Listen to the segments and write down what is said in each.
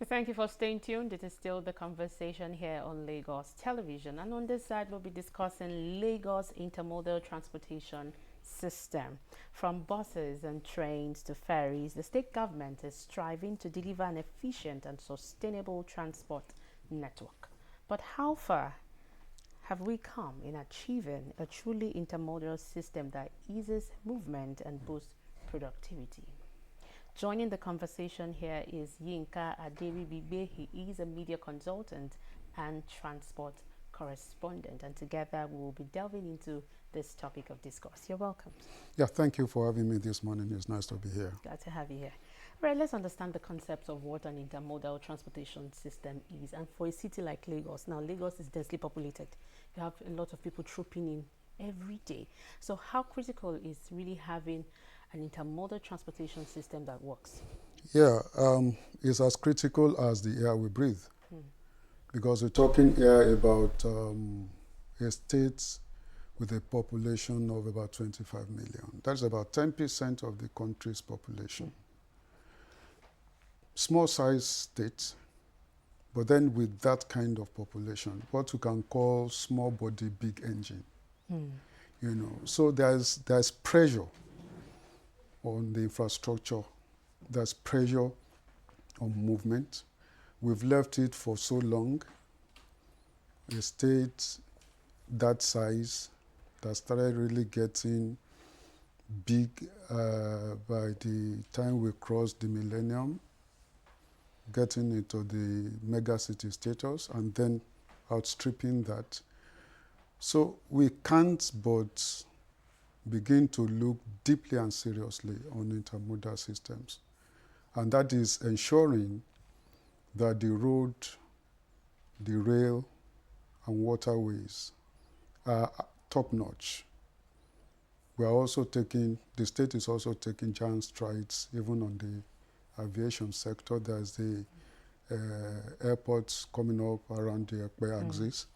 Thank you for staying tuned. It is still the conversation here on Lagos Television. And on this side, we'll be discussing Lagos Intermodal Transportation System. From buses and trains to ferries, the state government is striving to deliver an efficient and sustainable transport network. But how far have we come in achieving a truly intermodal system that eases movement and boosts productivity? Joining the conversation here is Yinka Aderibigbe. He is a media consultant and transport correspondent, and together we will be delving into this topic of discourse. You're welcome. Yeah, thank you for having me this morning. It's nice to be here. Glad to have you here. Right, let's understand the concepts of what an intermodal transportation system is. And for a city like Lagos, now Lagos is densely populated. You have a lot of people trooping in every day. So how critical is really having an intermodal transportation system that works? Yeah, it's as critical as the air we breathe, because we're talking here about a state with a population of about 25 million. That's about 10% of the country's population. Small size state, but then with that kind of population, what you can call small body, big engine. You know, so there's pressure on the infrastructure, there's pressure on movement. We've left it for so long. A state that size that started really getting big by the time we crossed the millennium, getting into the mega city status and then outstripping that. So we can't but begin to look deeply and seriously on intermodal systems. And that is ensuring that the road, the rail, and waterways are top-notch. The state is also taking giant strides even on the aviation sector. There's the airports coming up around the Ekpe axis.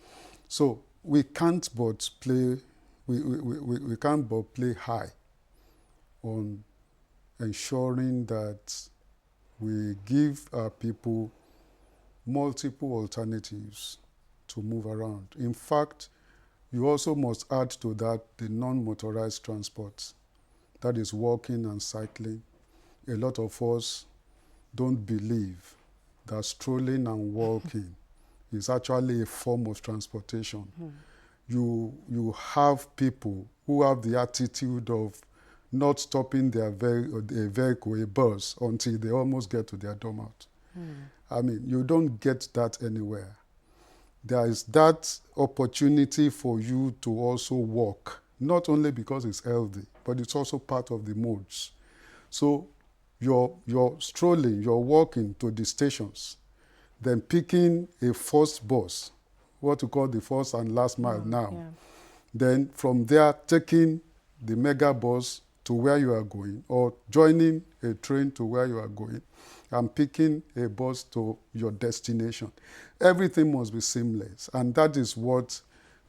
So we can't but play we can't but play high on ensuring that we give our people multiple alternatives to move around. In fact, you also must add to that the non-motorized transport, that is walking and cycling. A lot of us don't believe that strolling and walking is actually a form of transportation. You have people who have the attitude of not stopping their vehicle, a bus, until they almost get to their dormout. I mean, you don't get that anywhere. There is that opportunity for you to also walk, not only because it's healthy, but it's also part of the modes. So you're strolling, you're walking to the stations, then picking a first bus, what we call the first and last mile now. Yeah. Then from there, taking the mega bus to where you are going, or joining a train to where you are going, and picking a bus to your destination. Everything must be seamless, and that is what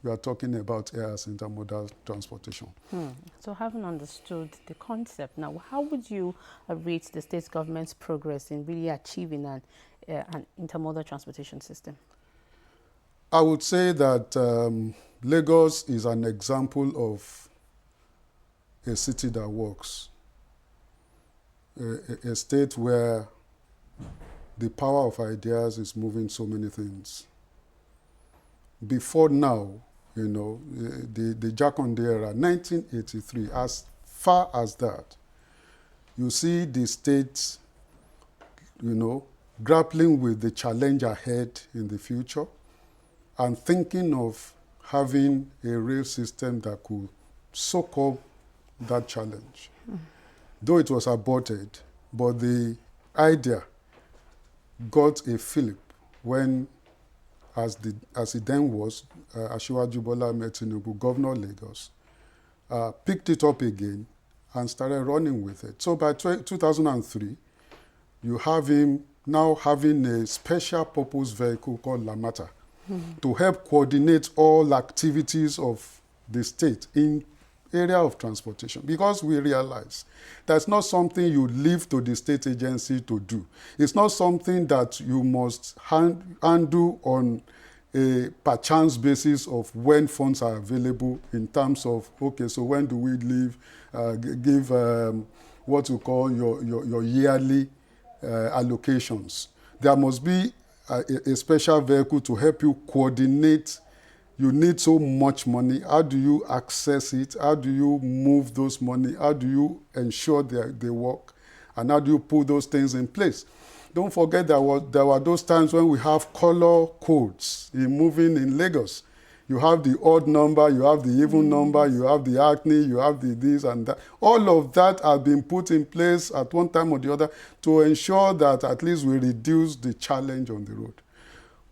we are talking about here as intermodal transportation. So having understood the concept, now how would you rate the state government's progress in really achieving an intermodal transportation system? I would say that Lagos is an example of a city that works, a state where the power of ideas is moving so many things. Before now, you know, the Jakonde era, 1983, as far as that, you see the state, you know, grappling with the challenge ahead in the future and thinking of having a rail system that could soak up that challenge. Though it was aborted, but the idea got a fillip when, as it then was, Asiwaju Bola Ahmed Tinubu, Governor of Lagos, picked it up again and started running with it. So by 2003, you have him now having a special purpose vehicle called Lamata to help coordinate all activities of the state in area of transportation, because we realize that's not something you leave to the state agency to do. It's not something that you must handle on a per chance basis of when funds are available in terms of, okay, so when do we leave, give what you call your yearly allocations. There must be a special vehicle to help you coordinate. You need so much money. How do you access it? How do you move those money? How do you ensure they work? And how do you put those things in place? Don't forget there were those times when we have color codes in moving in Lagos. You have the odd number, you have the even number, you have the acne, you have the this and that. All of that have been put in place at one time or the other to ensure that at least we reduce the challenge on the road.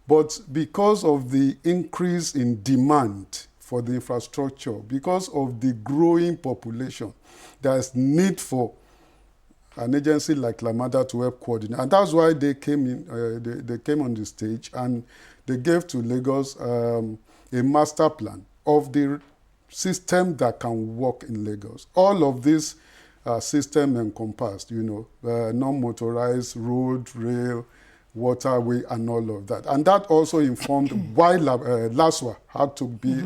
But because of the increase in demand for the infrastructure, because of the growing population, there's need for an agency like Lamada to help coordinate. And that's why they came in. They came on the stage and they gave to Lagos a master plan of the system that can work in Lagos. All of this system encompassed, non-motorized road, rail, waterway, and all of that. And that also informed why LASWA had to be,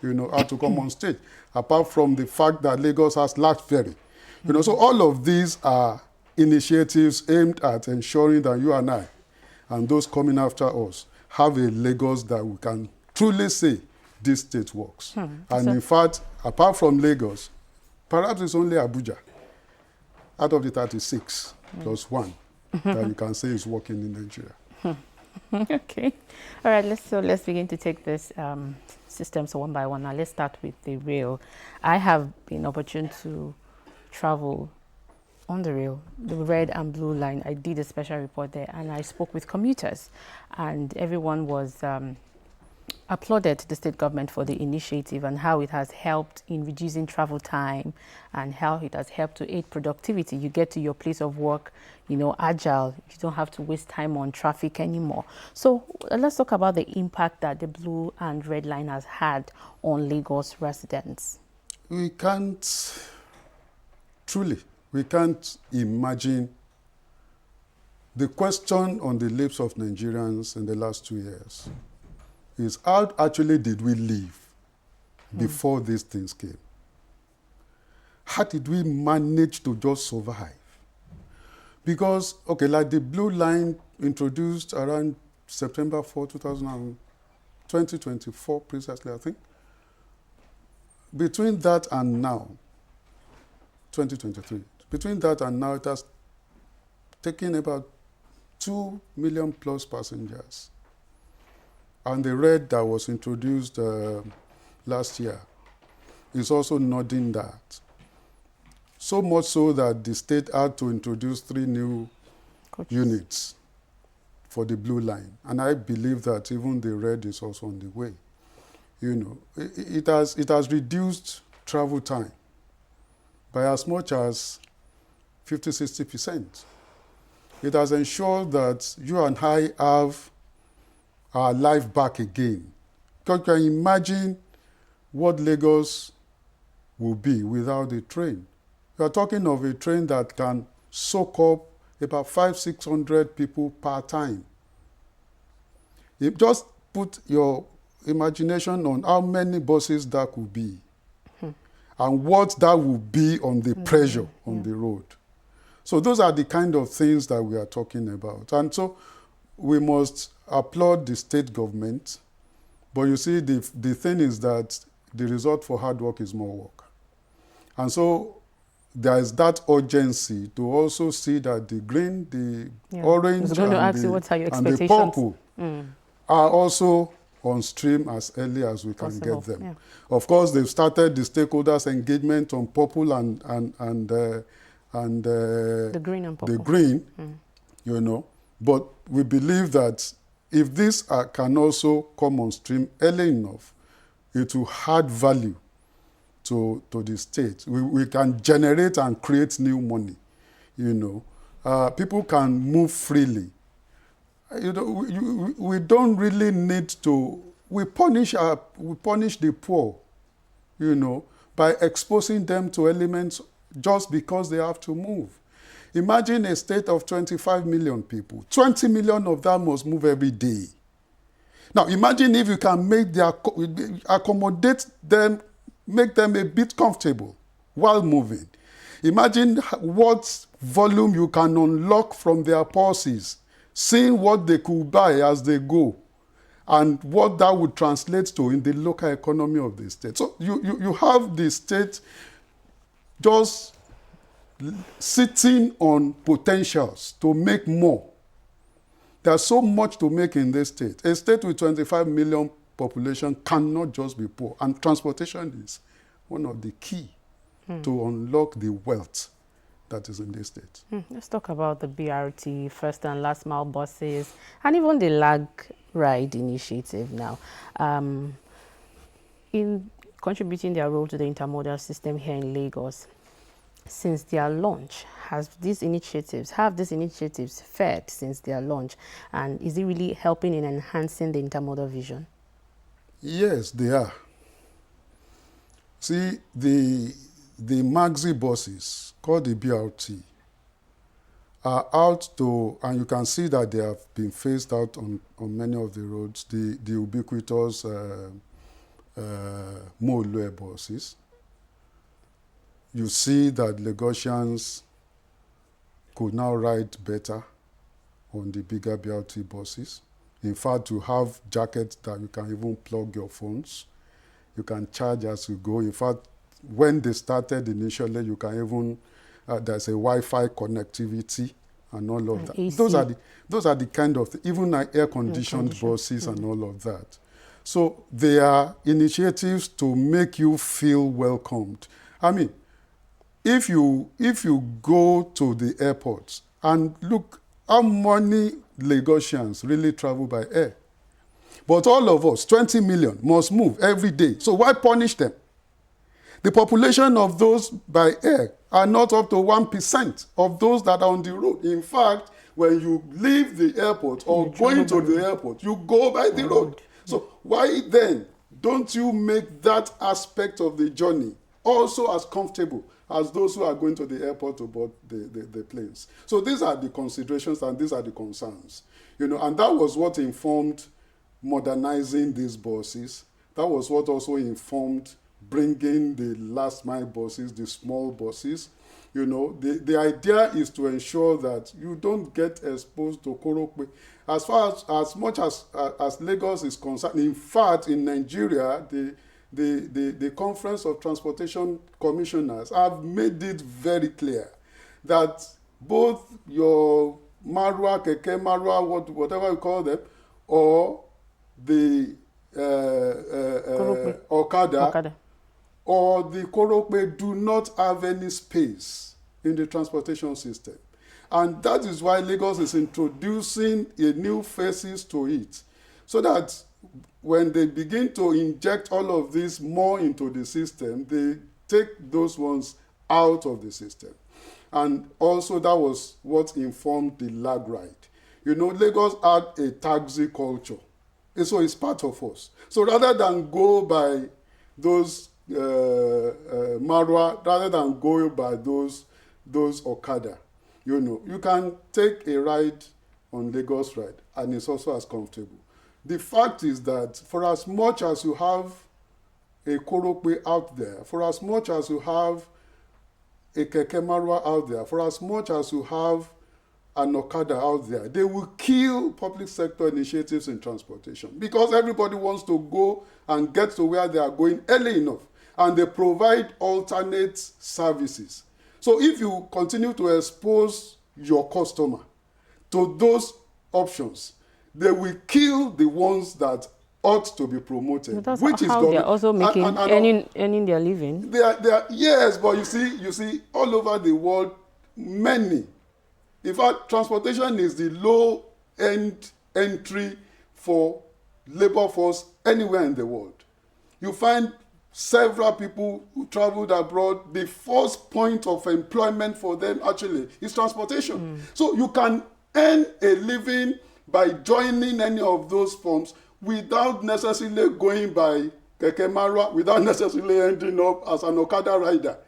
had to come on stage. Apart from the fact that Lagos has large ferry. So all of these are initiatives aimed at ensuring that you and I, and those coming after us, have a Lagos that we can truly say this state works. And in fact, apart from Lagos, perhaps it's only Abuja, out of the 36, plus one, that you can say is working in Nigeria. Okay. All right, let's begin to take this systems one by one. Now let's start with the rail. I have been opportune to travel on the rail, the red and blue line. I did a special report there and I spoke with commuters, and everyone was applauded the state government for the initiative and how it has helped in reducing travel time and how it has helped to aid productivity. You get to your place of work, agile. You don't have to waste time on traffic anymore. So let's talk about the impact that the blue and red line has had on Lagos residents. We can't imagine the question on the lips of Nigerians in the last 2 years is how actually did we live before these things came? How did we manage to just survive? Because, like the blue line introduced around September 4, 2024, precisely, I think. Between that and now, 2023, between that and now, it has taken about 2 million plus passengers. And the red that was introduced last year is also nodding that. So much so that the state had to introduce 3 new units for the blue line. And I believe that even the red is also on the way. It has reduced travel time by as much as 50–60%. It has ensured that you and I have our life back again. Because you can imagine what Lagos will be without the train. You are talking of a train that can soak up about 500–600 people per time. You just put your imagination on how many buses that could be and what that would be on the pressure on the road. So those are the kind of things that we are talking about. And so we must applaud the state government, but you see, the thing is that the result for hard work is more work. And so there is that urgency to also see that the green, the orange, and the purple are also on stream as early as we can get them. Yeah. Of course, they've started the stakeholders' engagement on purple and the green and purple. The green, but we believe that if this can also come on stream early enough, it will add value to the state. We can generate and create new money. People can move freely. We don't really need to. We punish the poor. by exposing them to elements just because they have to move. Imagine a state of 25 million people. 20 million of them must move every day. Now, imagine if you can accommodate them, make them a bit comfortable while moving. Imagine what volume you can unlock from their purses, seeing what they could buy as they go, and what that would translate to in the local economy of the state. So you have the state just sitting on potentials to make more. There's so much to make in this state. A state with 25 million population cannot just be poor. And transportation is one of the key to unlock the wealth that is in this state. Let's talk about the BRT, first and last mile buses, and even the lag ride initiative now. In contributing their role to the intermodal system here in Lagos, since their launch, have these initiatives fared since their launch? And is it really helping in enhancing the intermodal vision? Yes, they are. See, the maxi buses, called the BRT, are out to, and you can see that they have been phased out on many of the roads, the ubiquitous Molue buses. You see that Lagosians could now ride better on the bigger BRT buses. In fact, you have jackets that you can even plug your phones. You can charge as you go. In fact, when they started initially, you can even, there's a Wi-Fi connectivity and all of that. AC. Those are the kind of, even like air-conditioned buses and all of that. So they are initiatives to make you feel welcomed. I mean, if you go to the airports and look how many Lagosians really travel by air. But all of us, 20 million, must move every day. So why punish them? The population of those by air are not up to 1% of those that are on the road. In fact, when you leave the airport or going to the airport, you go by the road. So why then don't you make that aspect of the journey also as comfortable as those who are going to the airport to board the planes? So these are the considerations and these are the concerns. And that was what informed modernizing these buses. That was what also informed bringing the last mile buses, the small buses. The idea is to ensure that you don't get exposed to Korokwe. As much as Lagos is concerned, in fact, in Nigeria, the Conference of Transportation Commissioners have made it very clear that both your Marwa, Keke Marwa, whatever you call them, or the Okada, or the Korokwe do not have any space in the transportation system. And that is why Lagos is introducing a new phases to it, so that when they begin to inject all of this more into the system, they take those ones out of the system. And also that was what informed the lag ride. Lagos had a taxi culture, and so it's part of us. So rather than go by those Marwa, rather than go by those Okada, you can take a ride on Lagos ride, and it's also as comfortable. The fact is that for as much as you have a Korokwe out there, for as much as you have a Keke Marwa out there, for as much as you have an Okada out there, they will kill public sector initiatives in transportation because everybody wants to go and get to where they are going early enough, and they provide alternate services. So if you continue to expose your customer to those options, they will kill the ones that ought to be promoted. That's which how is they're also making earning their living. They are yes, but you see all over the world, many. In fact, transportation is the low-end entry for labor force anywhere in the world. You find several people who traveled abroad, the first point of employment for them actually is transportation. So you can earn a living by joining any of those firms without necessarily going by keke marwa without necessarily ending up as an Okada rider.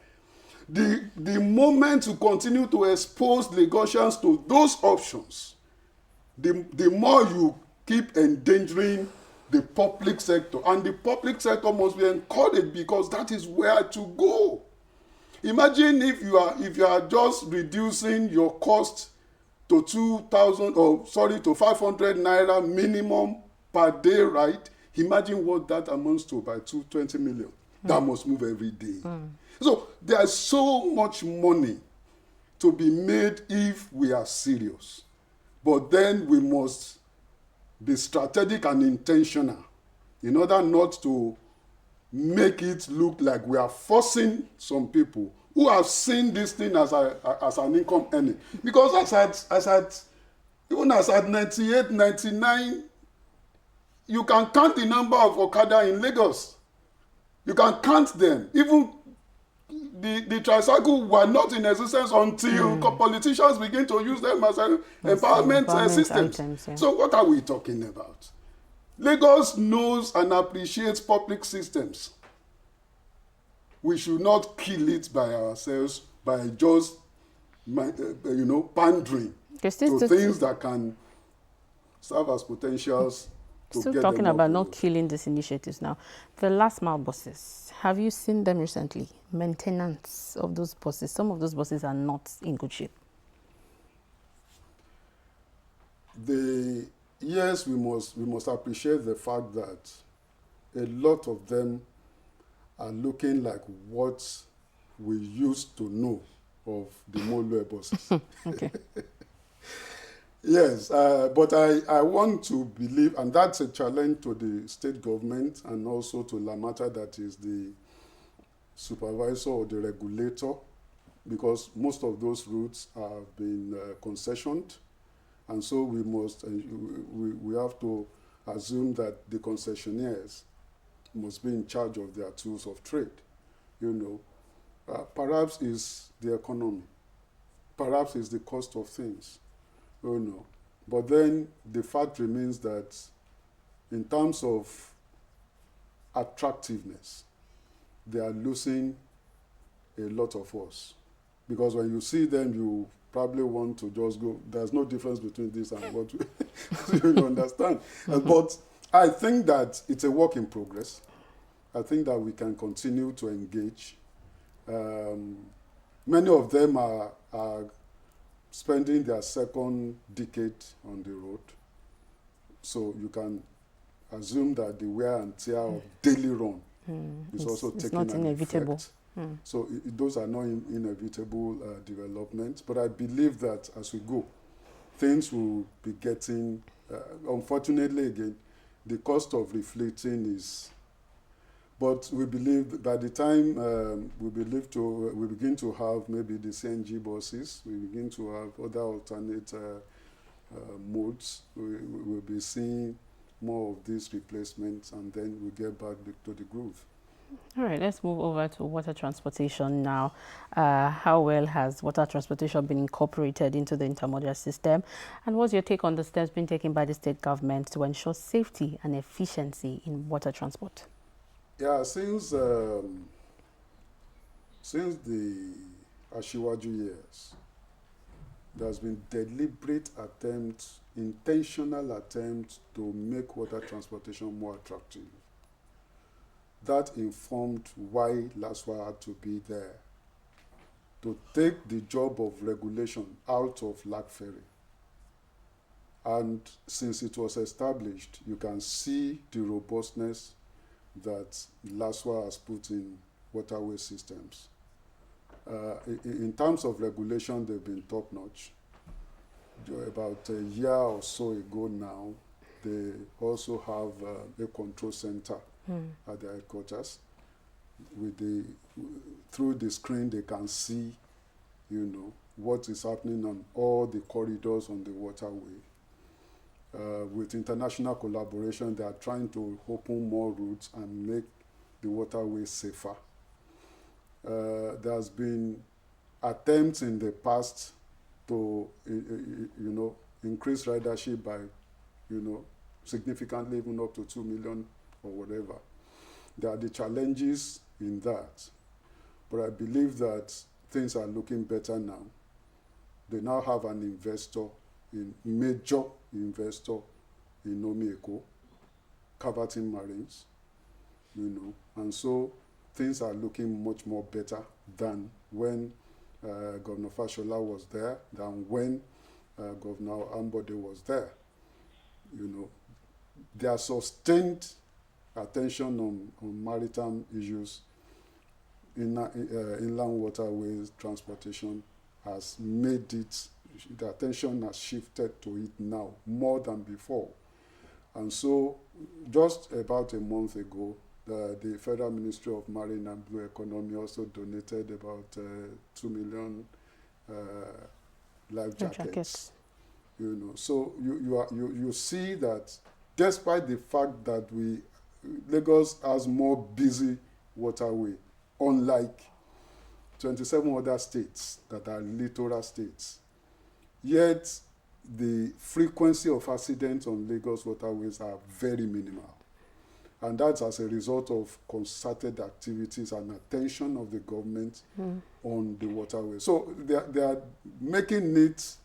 The moment you continue to expose Lagosians to those options, the more you keep endangering the public sector. And the public sector must be encouraged because that is where to go. Imagine if you are just reducing your cost to 500 naira minimum per day, right? Imagine what that amounts to by 220 million. That must move every day. So there's so much money to be made if we are serious. But then we must be strategic and intentional in order not to make it look like we are forcing some people who have seen this thing as an income earning. Because even as at 98, 99, you can count the number of Okada in Lagos. You can count them. Even the tricycle were not in existence until politicians begin to use them as empowerment systems. Items, yeah. So what are we talking about? Lagos knows and appreciates public systems. We should not kill it by ourselves by just pandering to things that can serve as potentials. Still talking about not killing these initiatives now. The last mile buses, have you seen them recently? Maintenance of those buses. Some of those buses are not in good shape. Yes, we must appreciate the fact that a lot of them are looking like what we used to know of the Molue buses. Okay. Yes, but I want to believe, and that's a challenge to the state government and also to Lamata, that is the supervisor or the regulator, because most of those routes have been concessioned, and so we have to assume that the concessionaires must be in charge of their tools of trade. Perhaps it's the economy, perhaps it's the cost of things. Oh no. But then the fact remains that in terms of attractiveness, they are losing a lot of us. Because when you see them, you probably want to just go, there's no difference between this and what you understand. But I think that it's a work in progress. I think that we can continue to engage. Many of them are spending their second decade on the road. So you can assume that the wear and tear of daily run is also taking an effect. So those are not inevitable developments. But I believe that as we go, things will be getting, unfortunately again, the cost of reflecting is, but we believe that by the time we begin to have maybe the CNG buses, we begin to have other alternate modes, we'll be seeing more of these replacements, and then we get back to the groove. All right, let's move over to water transportation now. How well has water transportation been incorporated into the intermodal system? And what's your take on the steps being taken by the state government to ensure safety and efficiency in water transport? Yeah, since the Ashiwaju years, there's been deliberate attempts, intentional attempts to make water transportation more attractive. That informed why LASWA had to be there, to take the job of regulation out of Lac Ferry. And since it was established, you can see the robustness that LASWA has put in waterway systems. In terms of regulation, they've been top-notch. About a year or so ago now, they also have a control center at their headquarters. Through the screen, they can see, what is happening on all the corridors on the waterway. With international collaboration, they are trying to open more routes and make the waterway safer. There's been attempts in the past to, increase ridership by, significantly, even up to 2 million or whatever. There are the challenges in that, but I believe that things are looking better now. They now have an investor, major investor in Omieko, Caverton Marines, and so things are looking much more better than when Governor Fashola was there, than when Governor Ambode was there. Their sustained attention on maritime issues, inland waterways, transportation, has made it, the attention has shifted to it now more than before. And so just about a month ago, the Federal Ministry of Marine and Blue Economy also donated about 2 million life jackets. So you see that despite the fact that Lagos has more busy waterway, unlike 27 other states that are littoral states, yet the frequency of accidents on Lagos waterways are very minimal. And that's as a result of concerted activities and attention of the government on the waterway. So they are making it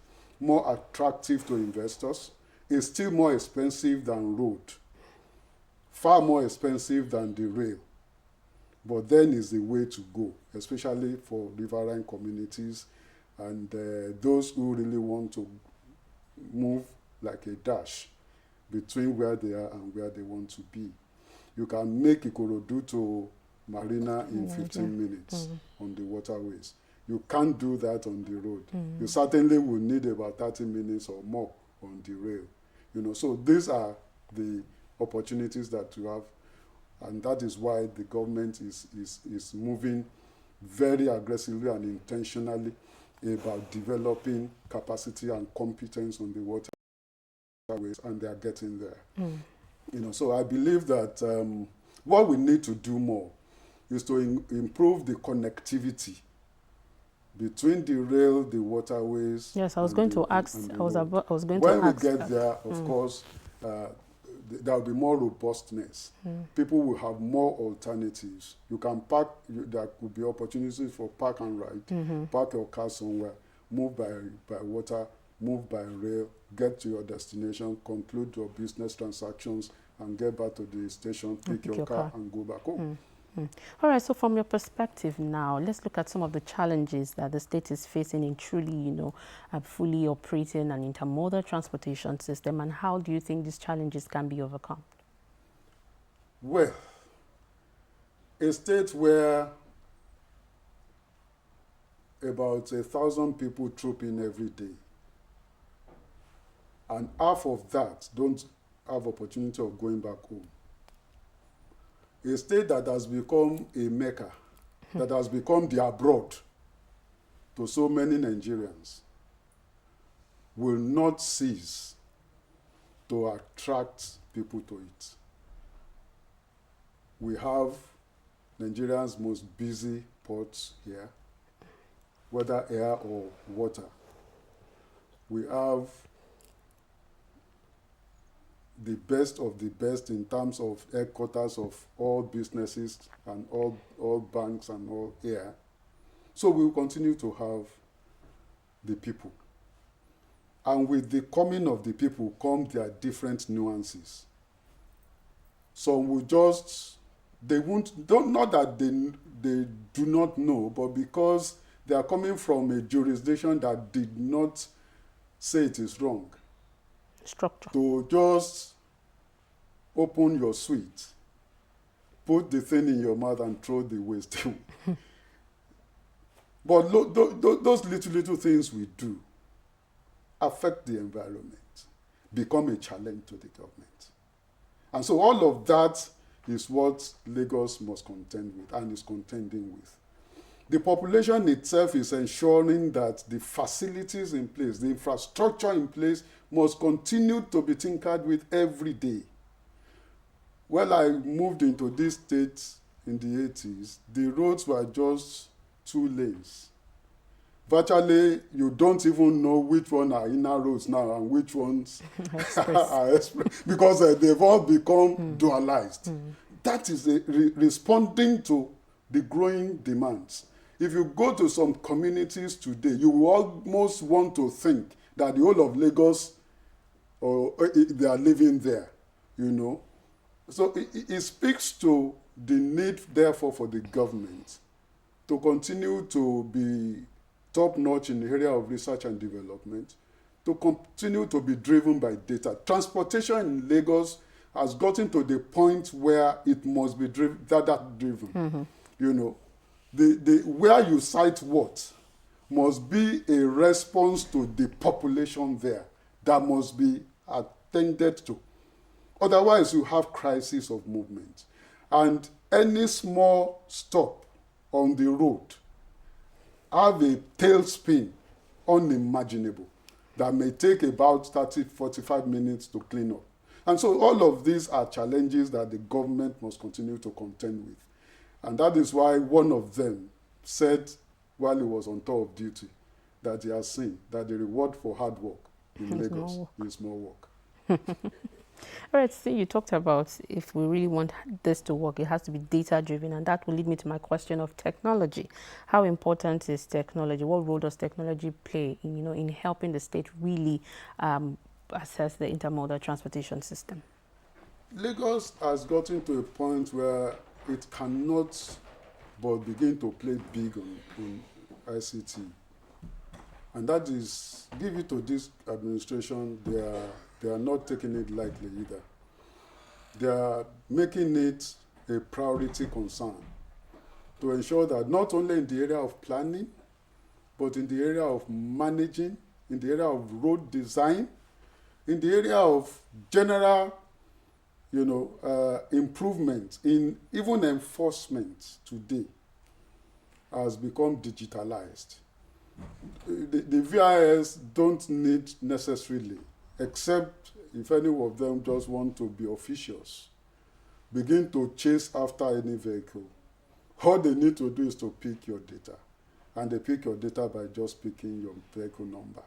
more attractive to investors. It's still more expensive than road, far more expensive than the rail. But then is the way to go, especially for riverine communities and those who really want to move like a dash between where they are and where they want to be. You can make Ikorodu to Marina in 15 minutes on the waterways. You can't do that on the road. You certainly will need about 30 minutes or more on the rail. So these are the opportunities that you have, and that is why the government is moving very aggressively and intentionally about developing capacity and competence on the waterways, and they are getting there. So I believe that what we need to do more is to improve the connectivity between the rail, the waterways. Yes, I was going to ask. When we get there, of course, there will be more robustness. People will have more alternatives. You can park. There could be opportunities for park and ride. Park your car somewhere. Move by water. Move by rail. Get to your destination. Conclude your business transactions and get back to the station. Pick your car and go back home. All right, so from your perspective now, let's look at some of the challenges that the state is facing in truly, fully operating an intermodal transportation system, and how do you think these challenges can be overcome? Well, a state where about 1,000 people troop in every day, and half of that don't have opportunity of going back home. A state that has become a mecca, that has become the abroad to so many Nigerians, will not cease to attract people to it. We have Nigeria's most busy ports here, whether air or water. We have the best of the best in terms of headquarters of all businesses and all banks and all here. So we will continue to have the people. And with the coming of the people come their different nuances. Some will not that they do not know, but because they are coming from a jurisdiction that did not say it is wrong. Structure. To just open your sweet, put the thing in your mouth and throw the waste away. But those little things we do affect the environment, become a challenge to the government. And so all of that is what Lagos must contend with and is contending with. The population itself is ensuring that the facilities in place, the infrastructure in place, must continue to be tinkered with every day. When I moved into this state in the 80s, the roads were just 2 lanes. Virtually, you don't even know which one are inner roads now and which ones are express, because they've all become dualized. that is responding to the growing demands. If you go to some communities today, you will almost want to think that the whole of Lagos, or they are living there, you know. So it speaks to the need, therefore, for the government to continue to be top-notch in the area of research and development, to continue to be driven by data. Transportation in Lagos has gotten to the point where it must be data-driven. You know, where you cite what must be a response to the population there that must be attended to. Otherwise, you have crisis of movement. And any small stop on the road have a tailspin unimaginable that may take about 30, 45 minutes to clean up. And so all of these are challenges that the government must continue to contend with. And that is why one of them said while he was on tour of duty that he has seen that the reward for hard work in Lagos is more work. All right, so you talked about if we really want this to work, it has to be data-driven, and that will lead me to my question of technology. How important is technology? What role does technology play in, in helping the state really assess the intermodal transportation system? Lagos has gotten to a point where it cannot but begin to play big on ICT. And that is, give it to this administration, they are not taking it lightly either. They are making it a priority concern to ensure that not only in the area of planning, but in the area of managing, in the area of road design, in the area of general, improvement in even enforcement today has become digitalized. The VIS don't need necessarily, except if any of them just want to be officious, begin to chase after any vehicle. All they need to do is to pick your data. And they pick your data by just picking your vehicle number.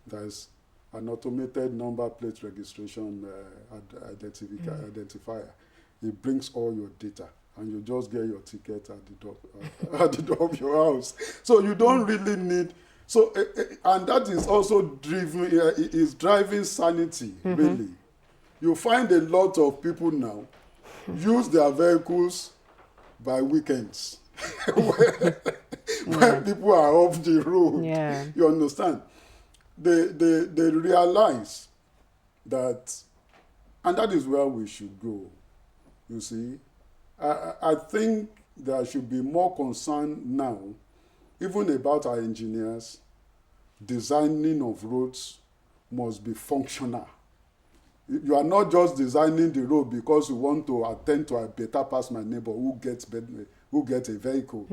There's an automated number plate registration identifier. It brings all your data, and you just get your ticket at the door, at the door of your house. So you don't really need. So, and that is also is driving sanity, really. You find a lot of people now use their vehicles by weekends, when people are off the road. Yeah. You understand? They realize that, and that is where we should go. You see, I think there should be more concern now, even about our engineers. Designing of roads must be functional. You are not just designing the road because you want to attend to a better pass my neighbor who gets a vehicle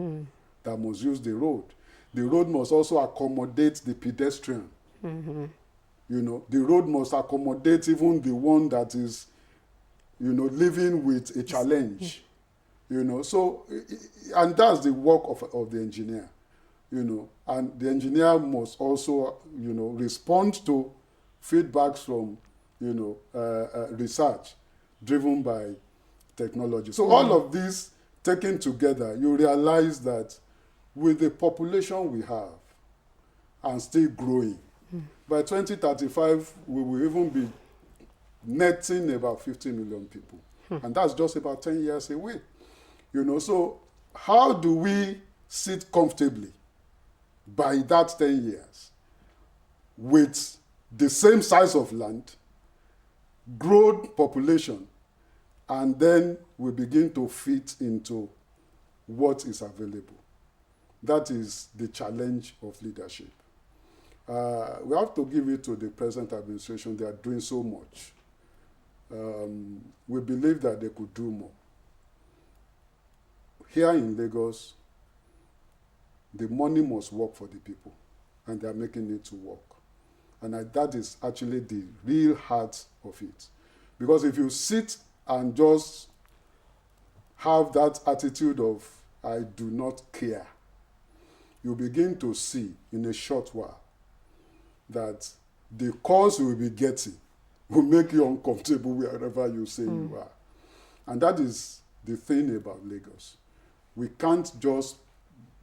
that must use the road. The road must also accommodate the pedestrian. The road must accommodate even the one that is, living with a challenge. So, and that's the work of the engineer. And the engineer must also, respond to feedbacks from, research driven by technology. So all of this taken together, you realize that with the population we have and still growing, by 2035, we will even be netting about 50 million people. And that's just about 10 years away. So how do we sit comfortably by that 10 years with the same size of land, grown population, and then we begin to fit into what is available? That is the challenge of leadership. We have to give it to the present administration. They are doing so much. We believe that they could do more. Here in Lagos, the money must work for the people, and they are making it to work. And that is actually the real heart of it. Because if you sit and just have that attitude of, I do not care, you begin to see in a short while that the calls you will be getting will make you uncomfortable wherever you say you are. And that is the thing about Lagos. We can't just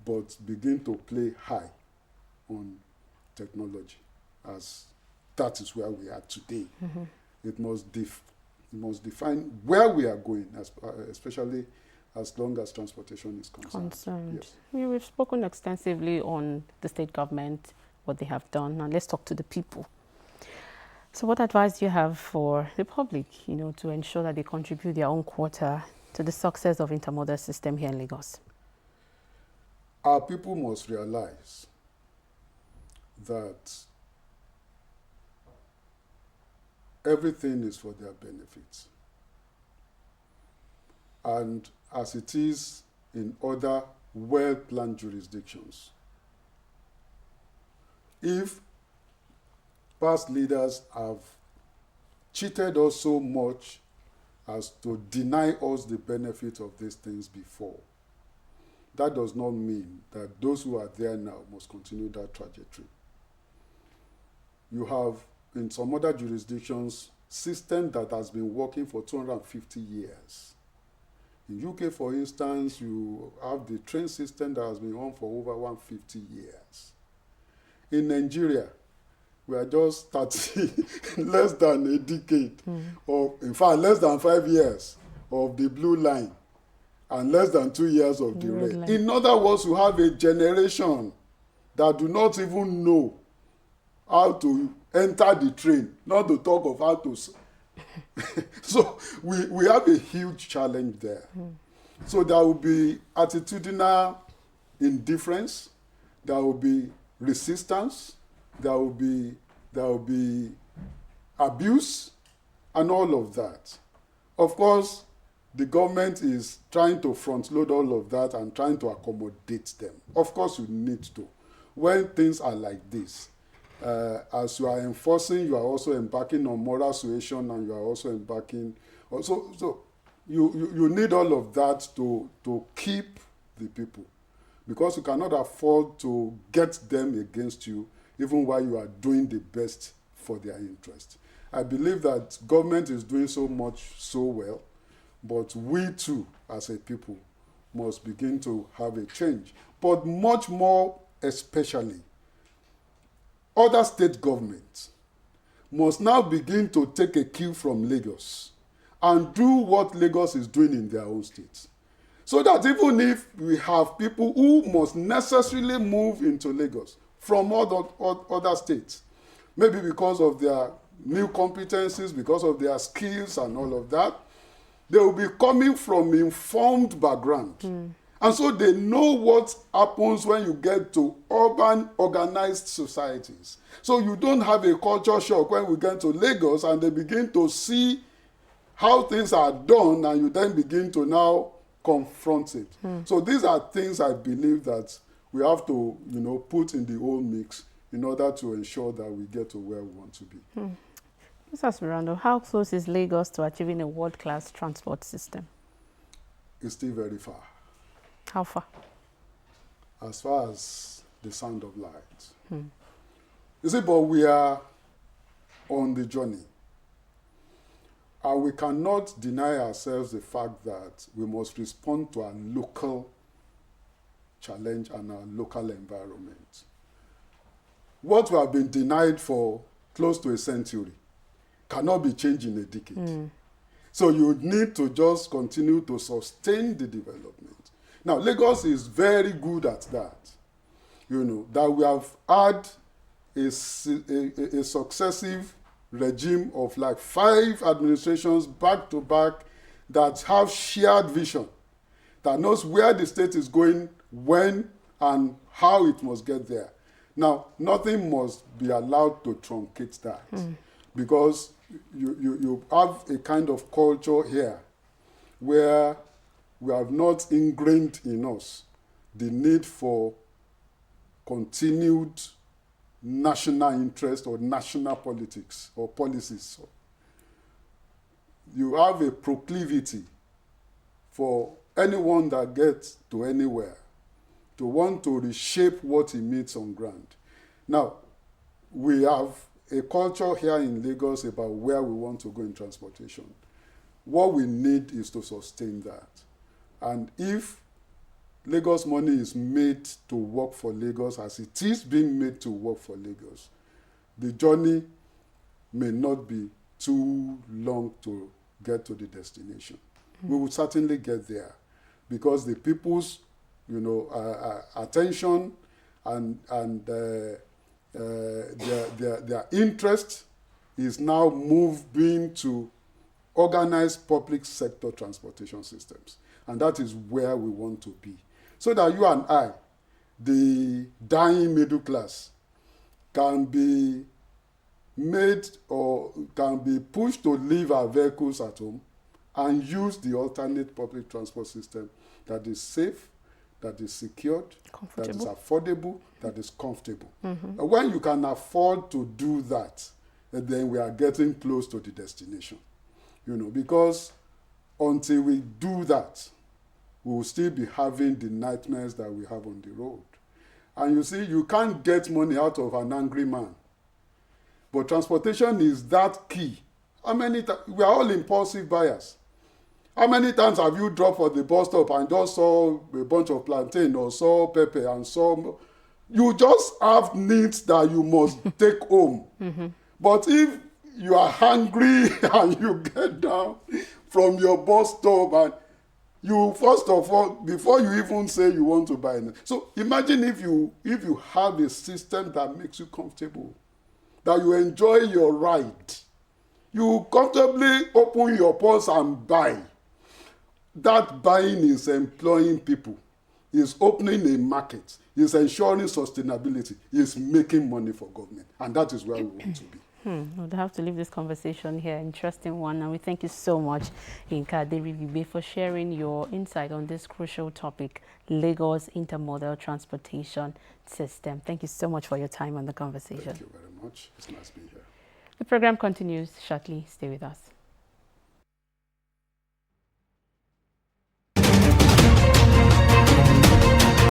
but begin to play high on technology, as that is where we are today. Mm-hmm. It must define where we are going, especially as long as transportation is concerned. Yes. We've spoken extensively on the state government, what they have done. Now let's talk to the people. So what advice do you have for the public, to ensure that they contribute their own quota to the success of intermodal system here in Lagos? Our people must realize that everything is for their benefit. And as it is in other well-planned jurisdictions, if past leaders have cheated us so much as to deny us the benefit of these things before, that does not mean that those who are there now must continue that trajectory. You have, in some other jurisdictions, system that has been working for 250 years. In UK, for instance, you have the train system that has been on for over 150 years. In Nigeria, we are just starting less than a decade, or in fact, less than 5 years of the blue line, and less than 2 years of the red. In other words, you have a generation that do not even know how to enter the train, not to talk of how to. So we have a huge challenge there. So there will be attitudinal indifference, there will be resistance, there will be abuse, and all of that. Of course, the government is trying to front load all of that and trying to accommodate them. Of course, you need to. When things are like this, as you are enforcing, you are also embarking on moral suasion, and you are also embarking. So you need all of that to keep the people, because you cannot afford to get them against you, even while you are doing the best for their interest. I believe that government is doing so much so well, but we too, as a people, must begin to have a change. But much more especially, other state governments must now begin to take a cue from Lagos and do what Lagos is doing in their own states. So that even if we have people who must necessarily move into Lagos from other states, maybe because of their new competencies, because of their skills and all of that, they will be coming from informed background. And so they know what happens when you get to urban organized societies. So you don't have a culture shock when we get to Lagos and they begin to see how things are done, and you then begin to now confront it. So these are things I believe that we have to, put in the whole mix in order to ensure that we get to where we want to be. Mr. Aspirando, how close is Lagos to achieving a world-class transport system? It's still very far. How far? As far as the sound of light. You see, but we are on the journey. And we cannot deny ourselves the fact that we must respond to our local challenge and our local environment. What we have been denied for close to a century cannot be changed in a decade. So you need to just continue to sustain the development. Now, Lagos is very good at that. That we have had a successive regime of like 5 administrations back to back that have shared vision, that knows where the state is going, when, and how it must get there. Now, nothing must be allowed to truncate that, because you have a kind of culture here where we have not ingrained in us the need for continued national interest or national politics or policies. You have a proclivity for anyone that gets to anywhere to want to reshape what he meets on ground. Now, we have a culture here in Lagos about where we want to go in transportation. What we need is to sustain that. And if Lagos money is made to work for Lagos as it is being made to work for Lagos, the journey may not be too long to get to the destination. We will certainly get there because the people's, attention and their interest is now moving to organized public sector transportation systems. And that is where we want to be. So that you and I, the dying middle class, can be made or can be pushed to leave our vehicles at home and use the alternate public transport system that is safe, that is secured, that is affordable, that is comfortable. And when you can afford to do that, then we are getting close to the destination. Because until we do that, we will still be having the nightmares that we have on the road. And you see, you can't get money out of an angry man. But transportation is that key. How many times? We are all impulsive buyers. How many times have you dropped for the bus stop and just saw a bunch of plantain or saw pepper and saw... You just have needs that you must take home. But if you are hungry and you get down from your bus stop and you, first of all, before you even say you want to buy it. So imagine if you have a system that makes you comfortable, that you enjoy your ride. You comfortably open your purse and buy. That buying is employing people, is opening a market, is ensuring sustainability, is making money for government. And that is where we want to be. We'll have to leave this conversation here. Interesting one. And we thank you so much, Yinka Aderibigbe, for sharing your insight on this crucial topic, Lagos Intermodal Transportation System. Thank you so much for your time on the conversation. Thank you very much. It's nice being here. The program continues shortly. Stay with us.